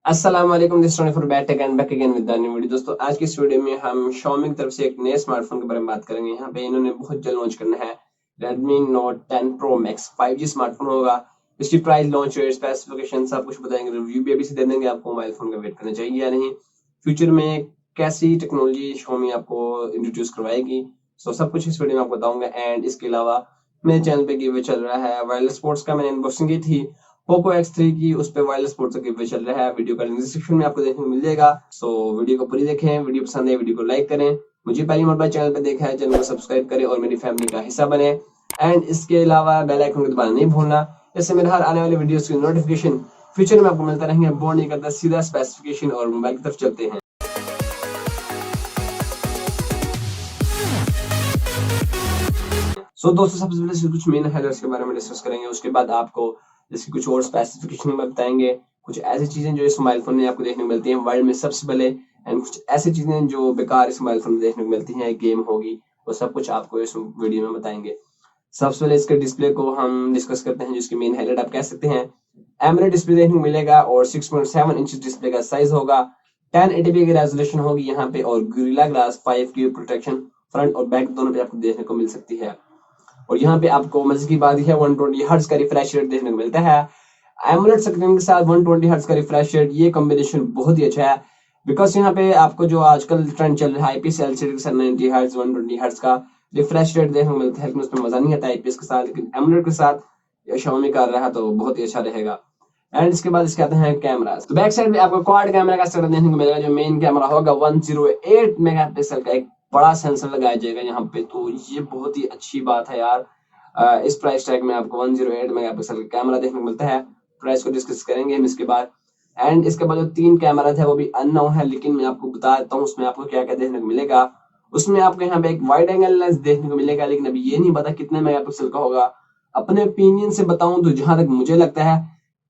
अस्सलाम वालेकुम, this Tony for back tech and back again with the new video. दोस्तों आज की इस वीडियो में हम Xiaomi की तरफ से एक नए स्मार्टफोन के बारे में बात करेंगे। यहाँ पे इन्होंने बहुत जल्द लॉन्च करना है Redmi Note 10 Pro Max 5G smartphone होगा। इसकी प्राइस, लॉन्च रेट, स्पेसिफिकेशन सब कुछ बताएंगे, रिव्यू भी अभी से दे देंगे आपको मोबाइल फोन का वेट करना चाहिए या नहीं, फ्यूचर में कैसी टेक्नोलॉजी Xiaomi आपको इंट्रोड्यूस करवाएगी। सो सब कुछ इस वीडियो में आपको बताऊंगा। एंड इसके अलावा मेरे चैनल पे गिव अवे चल रहा है वायरलेस स्पोर्ट्स का, मैंने अनबॉक्सिंग की थी पोको X3 की, उस पे वायरलेस पोर्ट का गिव चल रहा है। वीडियो का लिंक डिस्क्रिप्शन में आपको देखने को मिल जाएगा। सो वीडियो को पूरी देखें, वीडियो पसंद है वीडियो को लाइक करें, मुझे पहली मरतबा चैनल पे देखा है चैनल को सब्सक्राइब करें और मेरी फैमिली का हिस्सा बने। एंड इसके अलावा बेल आइकन को दबाना नहीं भूलना, इससे मेरे हर आने वाले वीडियोस की नोटिफिकेशन फ्यूचर में आपको मिलता रहेंगे। बोर नहीं करता, सीधा स्पेसिफिकेशन और मोबाइल की तरफ चलते हैं। दोस्तों सबसे पहले कुछ मेन हाइलाइट्स के बारे में डिस्कस करेंगे, उसके बाद आपको इसकी कुछ और स्पेसिफिकेशन में बताएंगे, कुछ ऐसी चीजें जो इस मोबाइल फोन में आपको देखने को मिलती हैं वर्ल्ड में सबसे पहले, एंड कुछ ऐसी चीजें जो बेकार इस मोबाइल फोन में देखने को मिलती हैं, गेम होगी, वो सब कुछ आपको इस वीडियो में बताएंगे। सबसे पहले इसके डिस्प्ले को हम डिस्कस करते हैं, जिसकी मेन हाईलाइट आप कह सकते हैं। एमोलेड डिस्प्ले देखने को मिलेगा और 6.7 इंच डिस्प्ले का साइज होगा। 1080p की रेजोल्यूशन होगी यहाँ पे, और गोरिल्ला ग्लास 5 की प्रोटेक्शन फ्रंट और बैक दोनों पे आपको देखने को मिल सकती है। और यहाँ पे आपको मजे की बात है 120 हर्ट्ज का रिफ्रेश रेट देखने को मिलता है। एमोलेड स्क्रीन के साथ 120 हर्ट्ज का रिफ्रेश रेट, ये कॉम्बिनेशन बहुत ही अच्छा है, बिकॉज यहाँ पे आपको जो आजकल ट्रेंड चल रहा है आईपीएस एलसीडी के साथ 90 हर्ट्ज 120 हर्ट्ज का रिफ्रेश रेट देखने को मिलता है, लेकिन उसमें मजा नहीं आता आईपीएस के साथ, लेकिन एमोलेड के साथ Xiaomi कर रहा है तो बहुत ही अच्छा रहेगा। एंड इसके बाद इसके आते हैं कैमरा। तो बैक साइड में आपको क्वाड कैमरा का सेटअप देखने को मिलेगा। जो मेन कैमरा होगा 108 मेगापिक्सल का एक बड़ा सेंसर लगाया जाएगा यहाँ पे, तो ये बहुत ही अच्छी बात है यार। इस प्राइस टैग में आपको 108 मेगापिक्सल का कैमरा देखने को मिलता है। प्राइस को डिस्कस करेंगे हम इसके बाद। एंड इसके बाद जो 3 कैमरा थे वो भी अननोन है, लेकिन मैं आपको बता देता हूँ उसमें आपको क्या क्या देखने को मिलेगा। उसमें आपको यहाँ पे एक वाइड एंगल लेंस देखने को मिलेगा, लेकिन अभी ये नहीं पता कितने मेगापिक्सल का होगा। अपने ओपिनियन से बताऊं तो जहां तक मुझे लगता है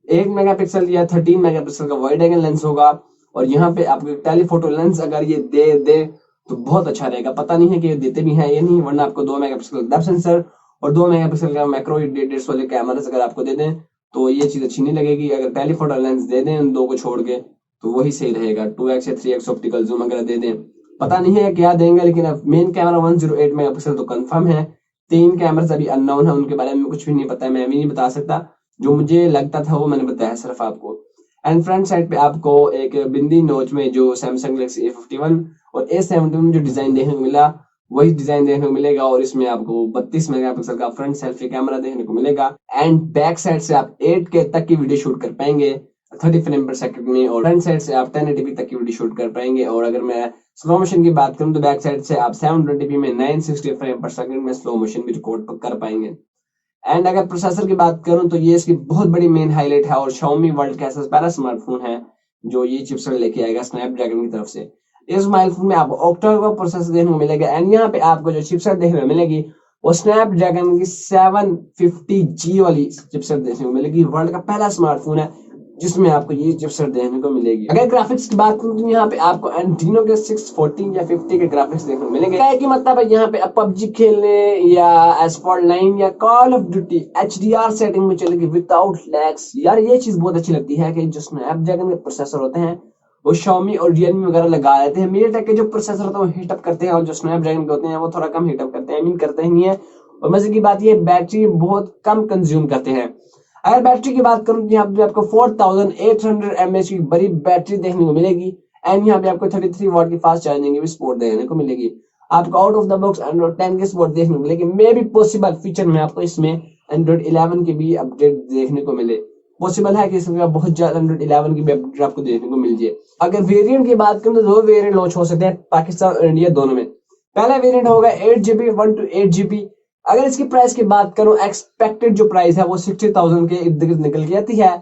8 मेगापिक्सल या 13 मेगापिक्सल का वाइड एंगल लेंस होगा। और यहाँ पे आपको टेलीफोटो लेंस अगर ये दे तो बहुत अच्छा रहेगा। पता नहीं है कि ये देते भी हैं या नहीं, वरना आपको 2 मेगापिक्सल का डेप्थ सेंसर और 2 मेगापिक्सल का मैक्रो एडिट्स वाले कैमरास अगर आपको दे दें तो ये चीज अच्छी नहीं लगेगी। अगर टेलीफोटो लेंस दे दें उन दो को छोड़ के तो वही सही रहेगा। 2x या 3x ऑप्टिकल जूम अगर दे दें, पता नहीं है क्या देंगे, लेकिन अब मेन कैमरा 108 मेगापिक्सल तो कंफर्म है। 3 कैमरास अभी अननोन है, उनके बारे में कुछ भी नहीं पता है, मैं भी नहीं बता सकता। जो मुझे लगता था वो मैंने बताया सिर्फ आपको। एंड फ्रंट साइड पे आपको एक बिंदी नोच में जो सैमसंग गैलेक्सी A51 और A70 में जो डिजाइन देखने को मिला वही डिजाइन देखने को मिलेगा। और इसमें आपको 32 मेगापिक्सल का फ्रंट सेल्फी कैमरा देखने को मिलेगा। एंड बैक साइड से आप 8K तक की वीडियो शूट कर पाएंगे 30 फ्रेम पर सेकंड में, और फ्रंट साइड से आप 1080p तक की वीडियो शूट कर पाएंगे। और अगर मैं स्लो मोशन की बात करूं तो बैक साइड से आप 720p में 960 फ्रेम पर सेकंड में स्लो मोशन भी रिकॉर्ड कर पाएंगे। एंड अगर प्रोसेसर की बात करूं तो ये इसकी बहुत बड़ी मेन हाईलाइट है, और Xiaomi वर्ल्ड का ऐसा पहला स्मार्टफोन है जो ये चिपसेट लेके आएगा स्नैपड्रैगन की तरफ से। इस मोबाइल फोन में आपको ऑक्टा का प्रोसेसर देखने को मिलेगा। एंड यहाँ पे आपको जो चिपसेट देखने को मिलेगी वो स्नैपड्रैगन की 750G वाली चिपसेट देखने को मिलेगी। वर्ल्ड का पहला स्मार्टफोन है जिसमें आपको ये चिपसेट देखने को मिलेगी। अगर ग्राफिक्स की बात करूं तो यहाँ पे आपको एंड्रीनो के 640 या 50 के ग्राफिक्स देखने को मिलेंगे। क्या कि मतलब है यहाँ पे आप पबजी खेलने या एसफॉल्ट 9 या call of duty HDR setting में चलेगी विदाउट लैग्स। यार ये चीज बहुत अच्छी लगती है कि जो स्नैपड्रैगन के प्रोसेसर होते हैं वो Xiaomi और Realme वगैरह लगा देते हैं। मीडियाटेक के जो प्रोसेसर होते हैं वो हीट अप करते हैं, और जो स्नैपड्रैगन के होते हैं वो थोड़ा कम हीट अप करते हैं, मीन करते ही नहीं है। और मजे की बात ये बैटरी बहुत कम कंज्यूम करते हैं। अगर बैटरी की बात करूं तो यहाँ पे आपको 4800 mAh की बड़ी बैटरी देखने को मिलेगी। एंड यहाँ पे आपको 33 वॉट की फास्ट चार्जिंग की भी सपोर्ट देखने को मिलेगी। आपको out of the box Android 10 की सपोर्ट देखने को मिलेगी। मे भी पॉसिबल फ्यूचर में आपको इसमें एंड्रॉइड 11 की भी अपडेट देखने को मिले। पॉसिबल है कि इसमें बहुत ज्यादा एंड्रॉइड 11 की भी अपडेट आपको देखने को मिल जाए। अगर वेरिएंट की बात करूं तो 2 वेरिएंट लॉन्च हो सकते हैं पाकिस्तान और इंडिया दोनों में। पहला वेरिएंट होगा 8GB 1 to 8GB। अगर इसकी प्राइस की बात करूं एक्सपेक्टेड जो प्राइस है वो 60,000 के इर्द गिर्द निकल के आती है।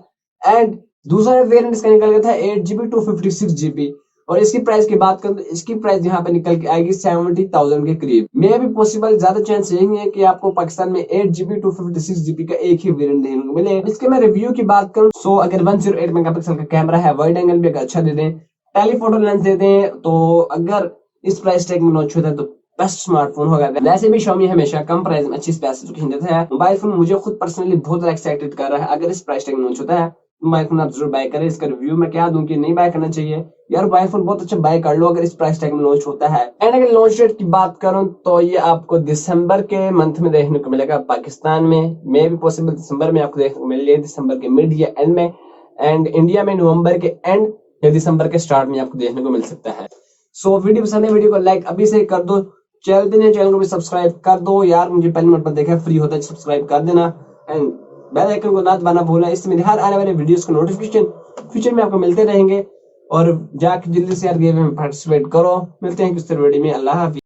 एंड दूसरा वेरिएंट इसका निकल गया था 8GB to 56GB, और इसकी प्राइस की बात करूं तो इसकी प्राइस यहाँ पे निकल के आएगी 70,000 के करीब। मे भी पॉसिबल ज्यादा चांस यही है कि आपको पाकिस्तान में 8GB to 56GB का एक ही वेरिएंट देखने को मिले। इसके मैं रिव्यू की बात करूं सो अगर 108 मेगापिक्सल का कैमरा है, वाइड एंगल भी अच्छा दे दें, टेलीफोटो लेंस दे दें, तो अगर इस प्राइस टैग में लॉन्च होता है तो बेस्ट स्मार्टफोन होगा। वैसे भी Xiaomi हमेशा कम प्राइस में अच्छी स्पेसिफिकेशन देता है। मोबाइल फोन मुझे खुद पर्सनली बहुत एक्साइटेड कर रहा है। अगर इस प्राइस टैग में लॉन्च होता है मोबाइल फोन आप जरूर बाय करें। इसका रिव्यू मैं क्या दूं कि नहीं बाय करना चाहिए यार, मोबाइल फोन बहुत अच्छा, बाय कर लो अगर इस प्राइस टैग में लॉन्च होता है। एंड अगर लॉन्च डेट की बात करूं तो ये आपको दिसंबर के मंथ में देखने को मिलेगा पाकिस्तान में, मे भी पॉसिबल दिसंबर में आपको देखने को मिल जाए, दिसंबर के मिड या एंड में, एंड इंडिया में नवंबर के एंड या दिसंबर के स्टार्ट में आपको देखने को मिल सकता है। सो वीडियो पसंद है, वीडियो को लाइक अभी से कर दो, चैनल को भी सब्सक्राइब कर दो यार, मुझे पहले नंबर पर देखा फ्री होता है सब्सक्राइब कर देना, एंड बेल आइकन को ना दबाना भूलना, इससे मेरे हर आने वाले वीडियोस को नोटिफिकेशन फ्यूचर में आपको मिलते रहेंगे। और जाके जल्दी से यार गेम में पार्टिसिपेट करो। मिलते हैं किसी वीडियो में। अल्लाह हाफिज़।